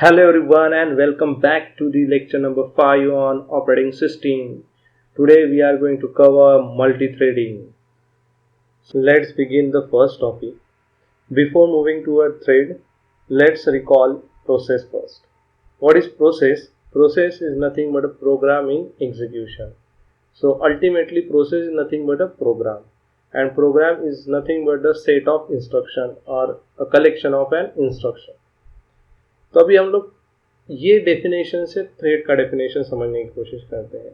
Hello everyone and welcome back to the lecture number 5 on operating system. Today we are going to cover multi-threading. So let's begin the first topic. Before moving to a thread, let's recall process first. What is process? Process is nothing but a programming execution. So ultimately process is nothing but a program, and program is nothing but a set of instruction or a collection of an instruction. तो अभी हम लोग ये definition से thread का definition समझने की कोशिश करते हैं।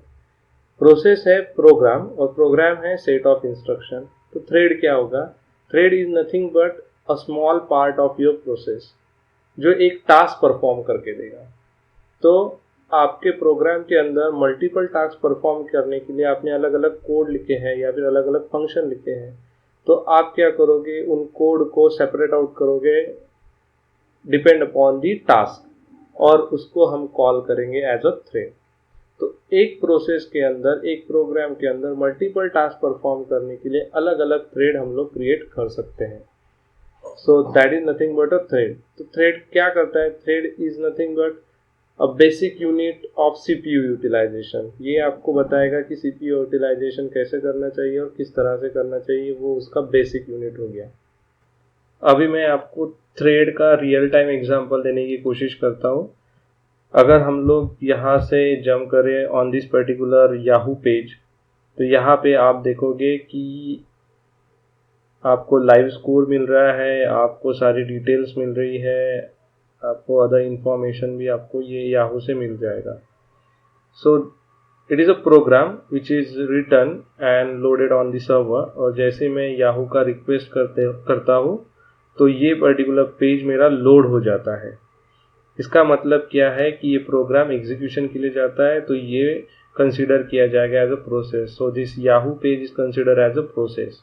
प्रोसेस है प्रोग्राम और प्रोग्राम है सेट ऑफ इंस्ट्रक्शन। तो थ्रेड क्या होगा? Thread is nothing but a small part of your process जो एक टास्क परफॉर्म करके देगा। तो आपके प्रोग्राम के अंदर मल्टीपल टास्क परफॉर्म करने के लिए आपने अलग अलग कोड लिखे हैं या फिर अलग अलग फंक्शन लिखे हैं। तो आप क्या करोगे? उन कोड को सेपरेट आउट करोगे डिपेंड अपॉन दी टास्क और उसको हम कॉल करेंगे एज अ थ्रेड। तो एक प्रोसेस के अंदर, एक प्रोग्राम के अंदर मल्टीपल टास्क परफॉर्म करने के लिए अलग अलग थ्रेड हम लोग क्रिएट कर सकते हैं। So that is nothing but a thread. तो थ्रेड क्या करता है? Thread is nothing but a basic unit of CPU utilisation. ये आपको बताएगा कि सीपीयू यूटिलाइजेशन कैसे करना चाहिए और किस तरह से करना चाहिए, वो उसका बेसिक यूनिट हो गया। अभी मैं आपको थ्रेड का रियल टाइम एग्जांपल देने की कोशिश करता हूँ। अगर हम लोग यहाँ से जंप करें on this particular Yahoo page, तो यहाँ पे आप देखोगे कि आपको लाइव स्कोर मिल रहा है, आपको सारी डिटेल्स मिल रही है, आपको अदर इंफॉर्मेशन भी आपको ये याहू से मिल जाएगा। So it is a program which is written and loaded on the server. और जैसे मैं याहू का रिक्वेस्ट करता हूँ तो ये पर्टिकुलर पेज मेरा लोड हो जाता है। इसका मतलब क्या है कि ये प्रोग्राम एग्जीक्यूशन के लिए जाता है, तो ये कंसीडर किया जाएगा as a process. So this Yahoo page is consider as a process.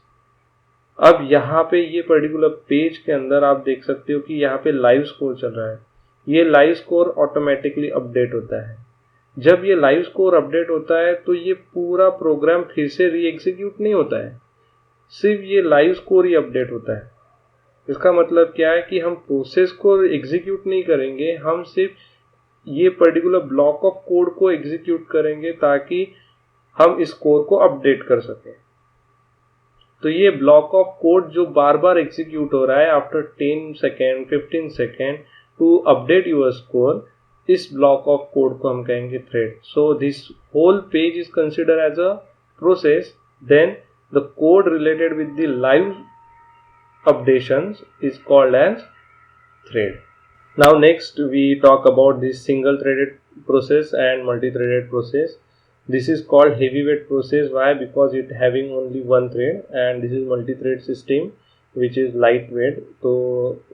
अब यहाँ पे ये पर्टिकुलर पेज के अंदर आप देख सकते हो कि यहाँ पे लाइव स्कोर चल रहा है। ये लाइव स्कोर ऑटोमेटिकली अपडेट होता है। जब ये लाइव स्कोर अपडेट होता है तो ये पूरा प्रोग्राम फिर से री एग्जीक्यूट नहीं होता है, सिर्फ ये लाइव स्कोर ही अपडेट होता है। इसका मतलब क्या है कि हम प्रोसेस को एग्जीक्यूट नहीं करेंगे, हम सिर्फ ये पर्टिकुलर ब्लॉक ऑफ कोड को एग्जीक्यूट करेंगे ताकि हम इस कोड को अपडेट कर सकें। तो ये ब्लॉक ऑफ कोड जो बार बार एग्जीक्यूट हो रहा है after 10 second 15 second to update your score, इस ब्लॉक ऑफ कोड को हम कहेंगे thread. So this whole page is consider as a process, then the code related with the live updations is called as thread. Now next we talk about this single threaded process and multi-threaded process. This is called heavyweight process. Why? Because it having only one thread, and this is multi-thread system which is lightweight. So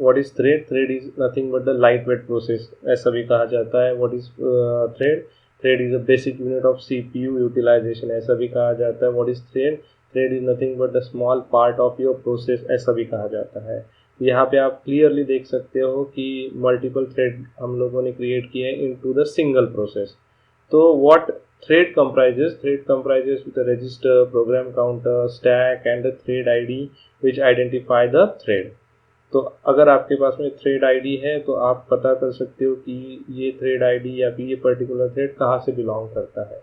what is thread? Thread is nothing but the lightweight process ऐसा भी कहा जाता है। What is thread? Thread is a basic unit of CPU utilization ऐसा भी कहा जाता है। What is thread? Thread is nothing but the small part of your process ऐसा भी कहा जाता है। यहाँ पे आप क्लियरली देख सकते हो कि मल्टीपल थ्रेड हम लोगों ने क्रिएट किए हैं इनटू द सिंगल प्रोसेस। तो what thread comprises? Thread comprises with register, program counter, stack and the thread ID which identify the thread. तो अगर आपके पास में थ्रेड आईडी है तो आप पता कर सकते हो कि ये थ्रेड आईडी या फिर ये पर्टिकुलर थ्रेड कहाँ से बिलोंग करता है।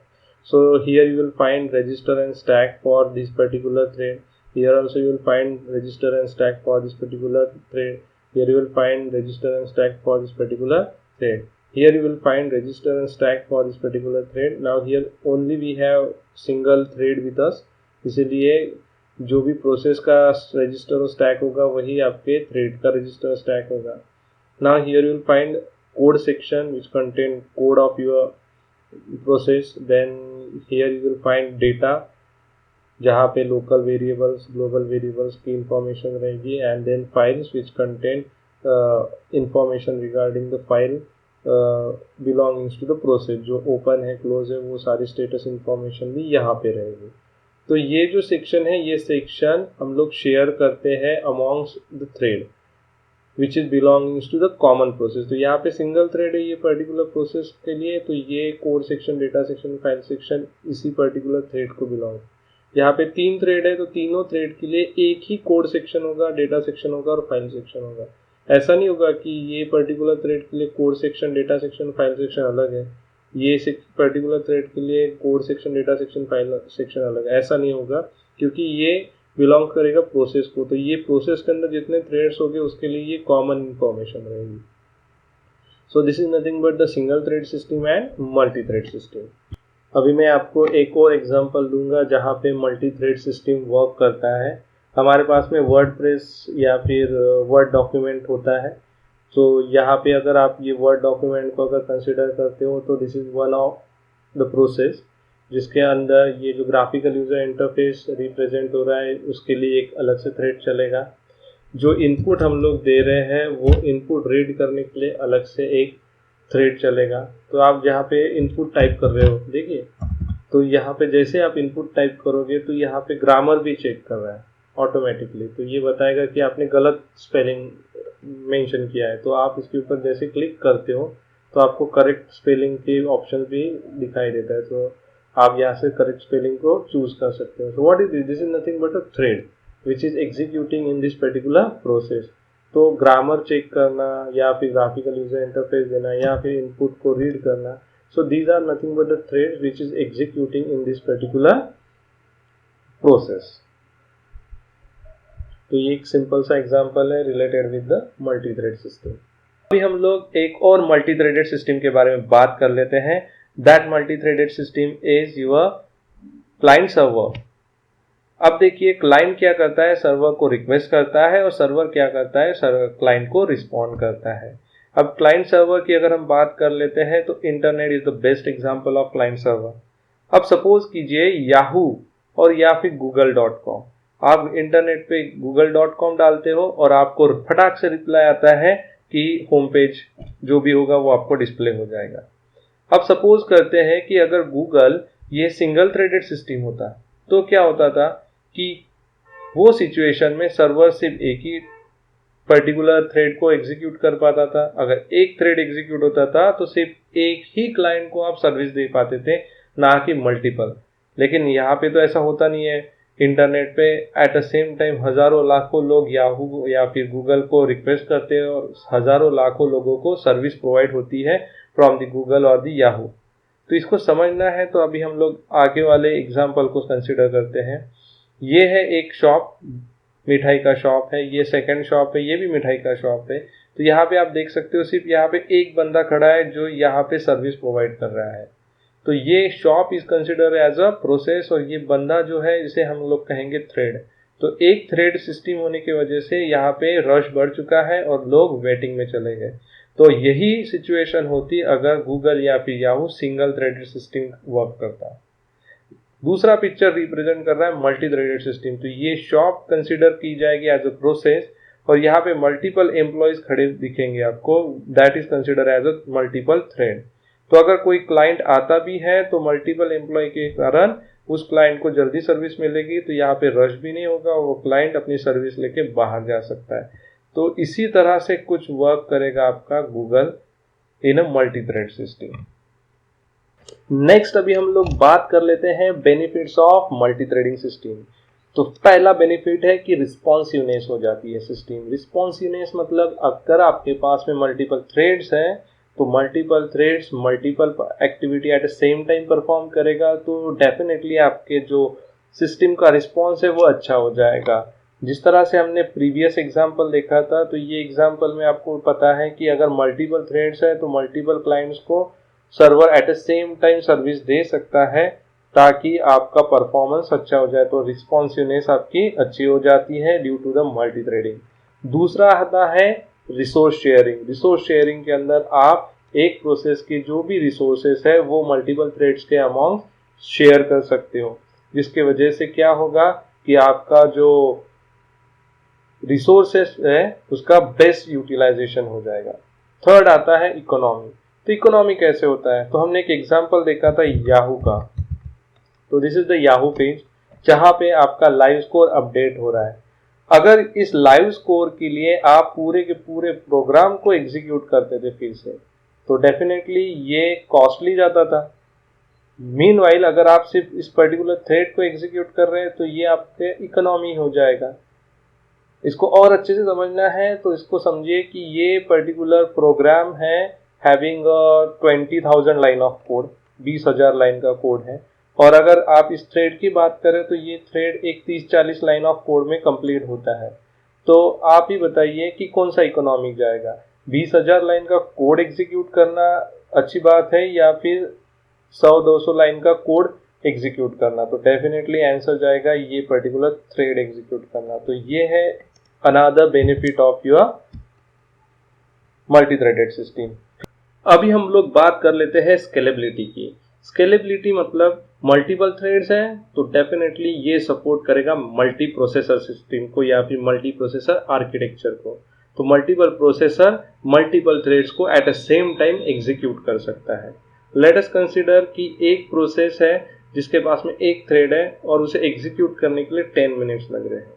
So here you will find register and stack for this particular thread. Here also you will find register and stack for this particular thread. Here you will find register and stack for this particular thread. Here you will find register and stack for this particular thread. Now here only we have single thread with us. इसलिए जो भी process का register और stack होगा वही आपके thread का register stack होगा। Now here you will find code section which contain code of your process. Then here you will find data जहाँ पे local variables, global variables की information रहेगी, and then files which contain information regarding the file belongs to the process, जो open है close है वो सारी status information भी यहाँ पे रहेगी। तो ये जो section है ये section हम लोग share करते हैं amongst the thread which is belongs to the common process। तो यहाँ पे सिंगल थ्रेड है ये पर्टिकुलर प्रोसेस के लिए, तो ये code section, data section, file section इसी पर्टिकुलर थ्रेड को बिलोंग। यहाँ पे 3 थ्रेड है तो तीनों थ्रेड के लिए एक ही कोड सेक्शन होगा, डेटा सेक्शन होगा और फाइल सेक्शन होगा। ऐसा नहीं होगा कि ये पर्टिकुलर थ्रेड के लिए code section, data section, file section अलग है, ये पर्टिकुलर थ्रेड के लिए code section, data section, file section अलग है। ऐसा नहीं होगा, क्योंकि ये बिलोंग करेगा प्रोसेस को। तो ये प्रोसेस के अंदर जितने थ्रेड्स होंगे उसके लिए ये कॉमन इंफॉर्मेशन रहेगी। सो this is nothing but the single thread system and multi thread system. अभी मैं आपको एक और एग्जांपल दूंगा जहाँ पे मल्टी थ्रेड सिस्टम वर्क करता है। हमारे पास में वर्डप्रेस या फिर वर्ड डॉक्यूमेंट होता है। तो यहाँ पे अगर आप ये वर्ड डॉक्यूमेंट को अगर कंसिडर करते हो तो this is one of the process जिसके अंदर ये जो ग्राफिकल यूजर इंटरफेस रिप्रेजेंट हो रहा है उसके लिए एक अलग से थ्रेड चलेगा। जो इनपुट हम लोग दे रहे हैं वो इनपुट रीड करने के लिए अलग से एक थ्रेड चलेगा। तो आप जहाँ पे इनपुट टाइप कर रहे हो, देखिए, तो यहाँ पे जैसे आप इनपुट टाइप करोगे तो यहाँ पे ग्रामर भी चेक कर रहा है ऑटोमेटिकली। तो ये बताएगा कि आपने गलत स्पेलिंग मेंशन किया है। तो आप इसके ऊपर जैसे क्लिक करते हो तो आपको करेक्ट स्पेलिंग के ऑप्शन भी दिखाई देता है। तो आप यहाँ से करेक्ट स्पेलिंग को चूज कर सकते हो। सो what is this is nothing but a thread which is executing in this particular process. तो ग्रामर चेक करना या फिर ग्राफिकल यूजर इंटरफेस देना या फिर इनपुट को रीड करना, so these are nothing but the threads which is executing in this particular process. तो ये एक सिंपल सा एग्जांपल है related with the multi thread system. अभी हम लोग एक और मल्टी थ्रेडेड सिस्टम के बारे में बात कर लेते हैं। That multi threaded system is your client server. अब देखिए, क्लाइंट क्या करता है, सर्वर को रिक्वेस्ट करता है और सर्वर क्या करता है, सर्वर क्लाइंट को रिस्पॉन्ड करता है। अब क्लाइंट सर्वर की अगर हम बात कर लेते हैं तो internet is the best example of client server. अब सपोज कीजिए याहू और या फिर google.com, आप इंटरनेट पे google.com डालते हो और आपको फटाक से रिप्लाई आता है कि होम पेज जो भी होगा वो आपको डिस्प्ले हो जाएगा। अब सपोज करते हैं कि अगर गूगल ये सिंगल थ्रेडेड सिस्टम होता तो क्या होता था कि वो सिचुएशन में सर्वर सिर्फ एक ही पर्टिकुलर थ्रेड को एग्जीक्यूट कर पाता था। अगर एक थ्रेड एग्जीक्यूट होता था तो सिर्फ एक ही क्लाइंट को आप सर्विस दे पाते थे, ना कि मल्टीपल। लेकिन यहाँ पे तो ऐसा होता नहीं है। इंटरनेट पे एट द सेम टाइम हजारों लाखों लोग याहू या फिर गूगल को रिक्वेस्ट करते हैं और हजारों लाखों लोगों को सर्विस प्रोवाइड होती है फ्रॉम द गूगल और द याहू। तो इसको समझना है तो अभी हम लोग आगे वाले एग्जाम्पल को कंसिडर करते हैं। ये है एक शॉप, मिठाई का शॉप है, ये सेकंड शॉप है, ये भी मिठाई का शॉप है। तो यहाँ पे आप देख सकते हो सिर्फ यहाँ पे एक बंदा खड़ा है जो यहाँ पे सर्विस प्रोवाइड कर रहा है। तो ये shop is consider as a process और ये बंदा जो है इसे हम लोग कहेंगे थ्रेड। तो एक थ्रेड सिस्टम होने की वजह से यहाँ पे रश बढ़ चुका है और लोग वेटिंग में चले गए। तो यही सिचुएशन होती अगर गूगल या फिर Yahoo single threaded system work करता। दूसरा पिक्चर रिप्रेजेंट कर रहा है मल्टी थ्रेडेड सिस्टम। तो ये शॉप कंसिडर की जाएगी एज अ प्रोसेस और यहाँ पे मल्टीपल एम्प्लॉयज खड़े दिखेंगे आपको, that is consider as a multiple thread. तो अगर कोई क्लाइंट आता भी है तो मल्टीपल एम्प्लॉय के कारण उस क्लाइंट को जल्दी सर्विस मिलेगी, तो यहाँ पे रश भी नहीं होगा, वो क्लाइंट अपनी सर्विस लेके बाहर जा सकता है। तो इसी तरह से कुछ वर्क करेगा आपका Google in a multi thread system. Next अभी हम लोग बात कर लेते हैं benefits of multi threading system. तो पहला बेनिफिट है कि रिस्पॉन्सिवनेस हो जाती है सिस्टम। रिस्पॉन्सिवनेस मतलब अगर आपके पास में मल्टीपल थ्रेड्स हैं तो multiple threads multiple activity eight the same time perform करेगा, तो डेफिनेटली आपके जो सिस्टम का रिस्पॉन्स है वो अच्छा हो जाएगा। जिस तरह से हमने प्रीवियस एग्जाम्पल देखा था, तो ये एग्जाम्पल में आपको पता है कि अगर मल्टीपल थ्रेड्स है तो मल्टीपल क्लाइंट्स को server at the same time service दे सकता है ताकि आपका परफॉर्मेंस अच्छा हो जाए। तो रिस्पॉन्सिवनेस आपकी अच्छी हो जाती है due to the multi threading. दूसरा आता है रिसोर्स शेयरिंग। रिसोर्स शेयरिंग के अंदर आप एक प्रोसेस की जो भी रिसोर्सेस है वो मल्टीपल थ्रेड्स के अमाउंट शेयर कर सकते हो, जिसके वजह से क्या होगा कि आपका जो रिसोर्सेस है उसका बेस्ट यूटिलाइजेशन हो जाएगा। थर्ड आता है इकोनॉमी। तो इकोनॉमी कैसे होता है, तो हमने एक एग्जांपल देखा था याहू का। तो this is the Yahoo page जहां पे आपका लाइव स्कोर अपडेट हो रहा है। अगर इस लाइव स्कोर के लिए आप पूरे के पूरे प्रोग्राम को एग्जीक्यूट करते थे फिर से, तो डेफिनेटली ये कॉस्टली जाता था। मीनवाइल अगर आप सिर्फ इस पर्टिकुलर थ्रेड को एग्जीक्यूट कर रहे हैं तो ये आपके इकोनॉमी हो जाएगा। इसको और अच्छे से समझना है तो इसको समझिए कि ये पर्टिकुलर प्रोग्राम है having 20,000 line of code, 20,000 line का कोड है। और अगर आप इस थ्रेड की बात करें तो ये थ्रेड एक 30-40 लाइन ऑफ कोड में कंप्लीट होता है। तो आप ही बताइए कि कौन सा इकोनॉमिक जाएगा, 20,000 लाइन का कोड एग्जीक्यूट करना अच्छी बात है या फिर 100-200 लाइन का कोड एग्जीक्यूट करना। तो डेफिनेटली आंसर जाएगा ये पर्टिकुलर थ्रेड एग्जीक्यूट करना। तो ये है another benefit of your multi threaded system. अभी हम लोग बात कर लेते हैं स्केलेबिलिटी की। स्केलेबिलिटी मतलब मल्टीपल थ्रेड्स हैं तो डेफिनेटली ये सपोर्ट करेगा मल्टी प्रोसेसर सिस्टम को या फिर मल्टी प्रोसेसर आर्किटेक्चर को। तो मल्टीपल प्रोसेसर मल्टीपल थ्रेड्स को at a same time execute कर सकता है। लेट अस कंसीडर कि एक प्रोसेस है जिसके पास में एक थ्रेड है और उसे एग्जीक्यूट करने के लिए 10 मिनट्स लग रहे हैं।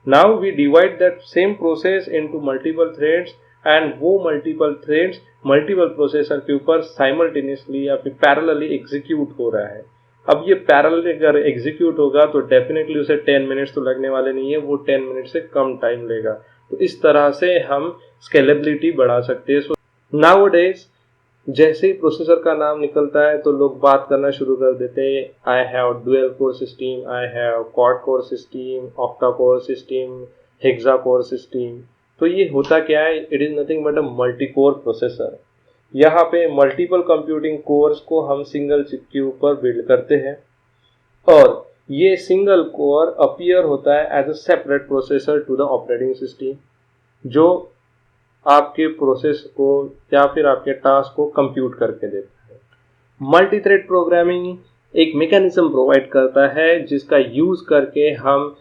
Now we divide that same process into multiple threads and वो मल्टीपल थ्रेड्स मल्टीपल प्रोसेसर के ऊपर साइमल्टेनियसली या फिर पैरेलली एग्जीक्यूट हो रहा है। अब ये पैरेलली अगर एग्जीक्यूट होगा तो डेफिनेटली उसे 10 मिनट्स तो लगने वाले नहीं है, वो 10 मिनट से कम टाइम लेगा। तो इस तरह से हम स्केलेबिलिटी बढ़ा सकते हैं। सो नाउअडेज जैसे ही प्रोसेसर का नाम निकलता है तो लोग बात करना शुरू कर देते हैं, I have dual core system, I have quad core system, octa core system, hexa core system. तो ये होता क्या है, it is nothing but a multi core processor. यहाँ पे मल्टीपल कंप्यूटिंग कोर्स को हम सिंगल चिप के ऊपर बिल्ड करते हैं और ये सिंगल कोर अपीयर होता है as a separate processor to the operating system, जो आपके प्रोसेस को या फिर आपके टास्क को कंप्यूट करके देता है। मल्टी थ्रेड प्रोग्रामिंग एक मैकेनिज्म प्रोवाइड करता है जिसका यूज करके हम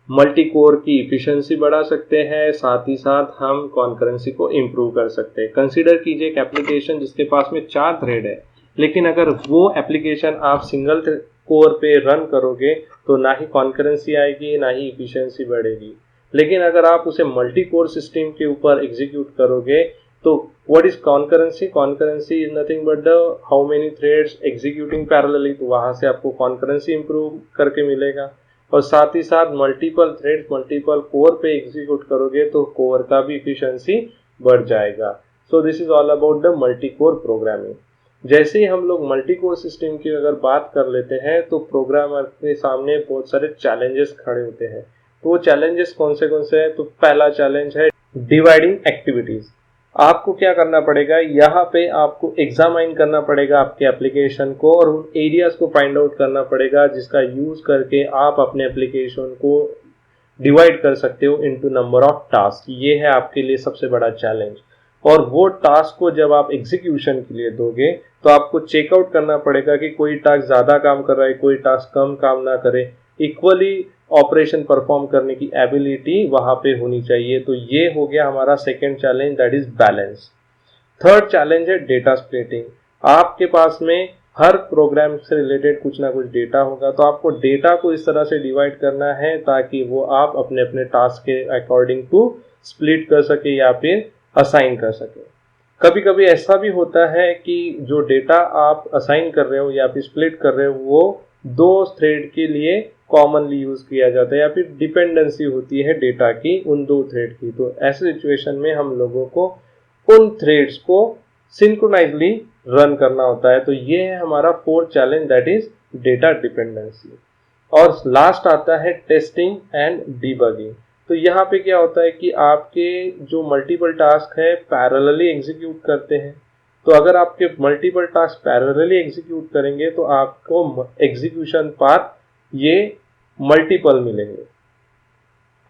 मल्टी कोर की इफिशिएंसी बढ़ा सकते हैं, साथ ही साथ हम कॉन्करेंसी को इम्प्रूव कर सकते हैं। कंसीडर कीजिए एक एप्लीकेशन जिसके पास में 4 थ्रेड है, लेकिन अगर वो एप्लीकेशन आप सिंगल कोर पे रन करोगे तो ना ही कॉन्करेंसी आएगी ना ही इफिशिएंसी बढ़ेगी। लेकिन अगर आप उसे मल्टी कोर सिस्टम के ऊपर एग्जीक्यूट करोगे तो what is concurrency? Concurrency is nothing but the how many threads executing parallelly. तो वहां से आपको कॉन्करेंसी इंप्रूव करके मिलेगा और साथ ही साथ मल्टीपल थ्रेड्स मल्टीपल कोर पे एग्जीक्यूट करोगे तो कोर का भी इफिशिएंसी बढ़ जाएगा। सो this is all about the multi core programming. जैसे ही हम लोग मल्टी कोर सिस्टम की अगर बात कर लेते हैं तो प्रोग्रामर के सामने बहुत सारे चैलेंजेस खड़े होते हैं। तो वो चैलेंजेस कौन से हैं? तो पहला चैलेंज है डिवाइडिंग एक्टिविटीज। आपको क्या करना पड़ेगा, यहाँ पे आपको एग्जामाइन करना पड़ेगा आपके एप्लीकेशन को और उन एरियाज को फाइंड आउट करना पड़ेगा जिसका यूज करके आप अपने एप्लीकेशन को डिवाइड कर सकते हो इनटू नंबर ऑफ टास्क। ये है आपके लिए सबसे बड़ा चैलेंज। और वो टास्क को जब आप एग्जीक्यूशन के लिए दोगे तो आपको चेकआउट करना पड़ेगा कि कोई टास्क ज्यादा काम कर रहा है, कोई टास्क कम काम ना करे, इक्वली ऑपरेशन परफॉर्म करने की एबिलिटी वहां पे होनी चाहिए। तो ये हो गया हमारा second challenge, that is balance. Third challenge है डेटा स्प्लिटिंग। आपके पास में हर प्रोग्राम से रिलेटेड कुछ ना कुछ डेटा होगा, तो आपको डेटा को इस तरह से डिवाइड करना है ताकि वो आप अपने अपने टास्क के अकॉर्डिंग टू स्प्लिट कर सके या फिर असाइन कर सके। कभी कभी ऐसा भी होता है कि जो डेटा आप असाइन कर रहे हो या फिर स्प्लिट कर रहे हो वो दो थ्रेड के लिए कॉमनली यूज किया जाता है या फिर डिपेंडेंसी होती है डेटा की उन दो थ्रेड की। तो ऐसे सिचुएशन में हम लोगों को उन थ्रेड्स को सिंक्रोनाइजली रन करना होता है। तो ये है हमारा fourth challenge, that is data dependency. और लास्ट आता है टेस्टिंग एंड डीबगिंग। तो यहाँ पे क्या होता है कि आपके जो मल्टीपल टास्क है पैरेलली एग्जीक्यूट करते हैं। तो अगर आपके मल्टीपल टास्क पैरेलली एग्जीक्यूट करेंगे तो आपको एग्जीक्यूशन पाथ ये मल्टीपल मिलेंगे।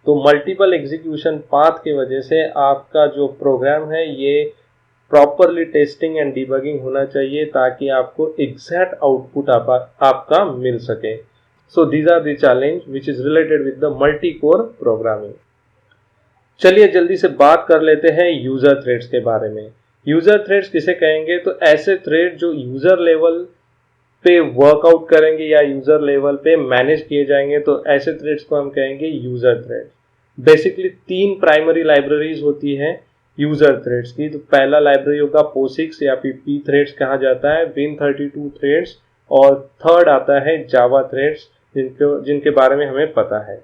तो मल्टीपल एग्जीक्यूशन पाथ की वजह से आपका जो प्रोग्राम है ये प्रॉपरली टेस्टिंग एंड डीबगिंग होना चाहिए ताकि आपको एग्जैक्ट आउटपुट आपका मिल सके। So these are the challenge which is related with the multi core programming. चलिए जल्दी से बात कर लेते हैं यूजर थ्रेड्स के बारे में। यूजर थ्रेड्स किसे कहेंगे? तो ऐसे थ्रेड जो यूजर लेवल पे वर्कआउट करेंगे या यूजर लेवल पे मैनेज किए जाएंगे, तो ऐसे थ्रेड्स को हम कहेंगे user thread. Basically 3 primary libraries होती हैं यूजर थ्रेड्स की। तो पहला लाइब्रेरी होगा POSIX या फिर पी थ्रेड्स कहा जाता है, Win32 थ्रेड्स, और थर्ड आता है जावा थ्रेड्स जिनके बारे में हमें पता है।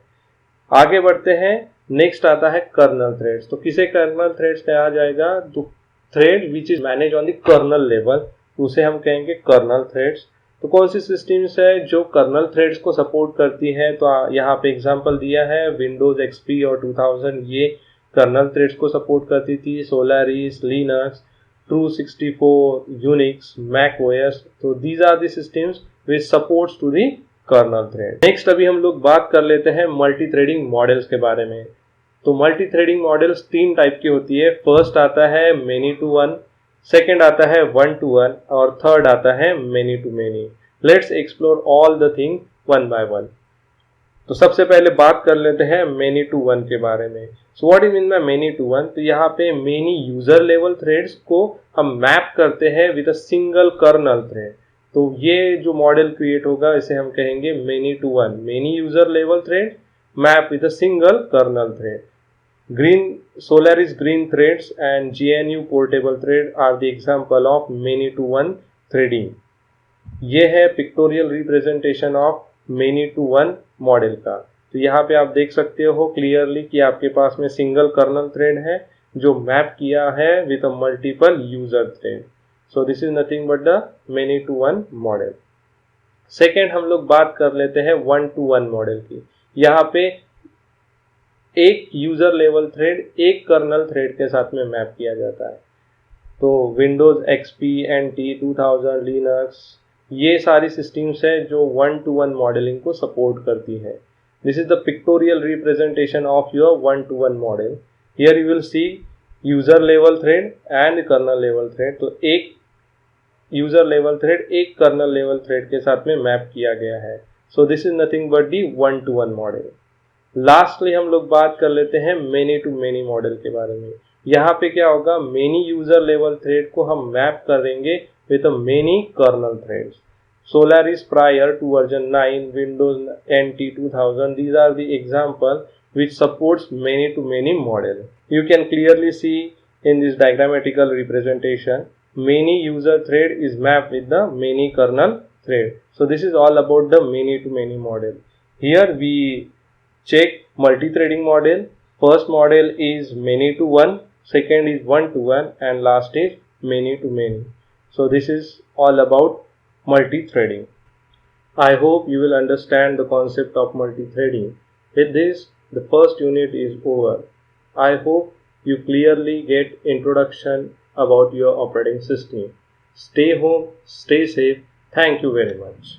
आगे बढ़ते हैं नेक्स्ट आता है कर्नल थ्रेड्स। तो किसे कर्नल थ्रेड्स कहा जाएगा? तो thread which is manage on the kernel level, उसे हम कहेंगे कर्नल थ्रेड्स। तो कौन सी सिस्टम्स है जो कर्नल थ्रेड्स को सपोर्ट करती है? तो यहाँ पे एग्जांपल दिया है विंडोज एक्सपी और 2000, ये कर्नल थ्रेड्स को सपोर्ट करती थी। Solaris, Linux, True64, Unix, Mac OS, तो these are the systems which supports to the kernel thread. Next अभी हम लोग बात कर लेते हैं मल्टी थ्रेडिंग मॉडल्स के बारे में। तो मल्टी थ्रेडिंग मॉडल्स तीन टाइप की होती है। फर्स्ट आता है मेनी टू वन, सेकेंड आता है वन टू वन, और थर्ड आता है many to many. Let's explore all the thing one by one. तो सबसे पहले बात कर लेते हैं मेनी टू वन के बारे में। So what is mean by many to one? तो यहाँ पे मेनी यूजर लेवल थ्रेड्स को हम मैप करते हैं with a single kernel thread. तो ये जो मॉडल क्रिएट होगा इसे हम कहेंगे many to one, many user level thread map with a single kernel thread. Solaris green threads and GNU portable thread are the example of many to one threading. ये है pictorial representation of many to one model का। तो यहाँ पे आप देख सकते हो क्लियरली कि आपके पास में सिंगल कर्नल थ्रेड है जो मैप किया है with a multiple user thread. So this is nothing but the many to one model. Second हम लोग बात कर लेते हैं वन टू वन मॉडल की। यहाँ पे एक यूजर लेवल थ्रेड एक कर्नल थ्रेड के साथ में मैप किया जाता है। तो विंडोज एक्सपी, एनटी, 2000, लिनक्स, ये सारी सिस्टम्स है जो वन टू वन मॉडलिंग को सपोर्ट करती है। This is the pictorial representation of your one to one model. Here you will see user level thread and kernel level thread. तो एक user level thread एक kernel level thread के साथ में map किया गया है। So this is nothing but the one to one model. Lastly हम लोग बात कर लेते हैं मेनी टू मेनी मॉडल के बारे में। यहाँ पे क्या होगा? मेनी यूजर लेवल थ्रेड को हम मैप करेंगे with many kernel threads. Solaris prior to version 9, Windows NT 2000, these are the example which supports many to many model. You can clearly see in this diagrammatical representation, many user thread is mapped with the many kernel thread. So this is all about the many to many model. Here we check multi-threading model. First model is many to one, second is one to one, and last is many to many. So this is all about multi-threading. I hope you will understand the concept of multi-threading. With this, the first unit is over. I hope you clearly get introduction about your operating system. Stay home, stay safe. Thank you very much.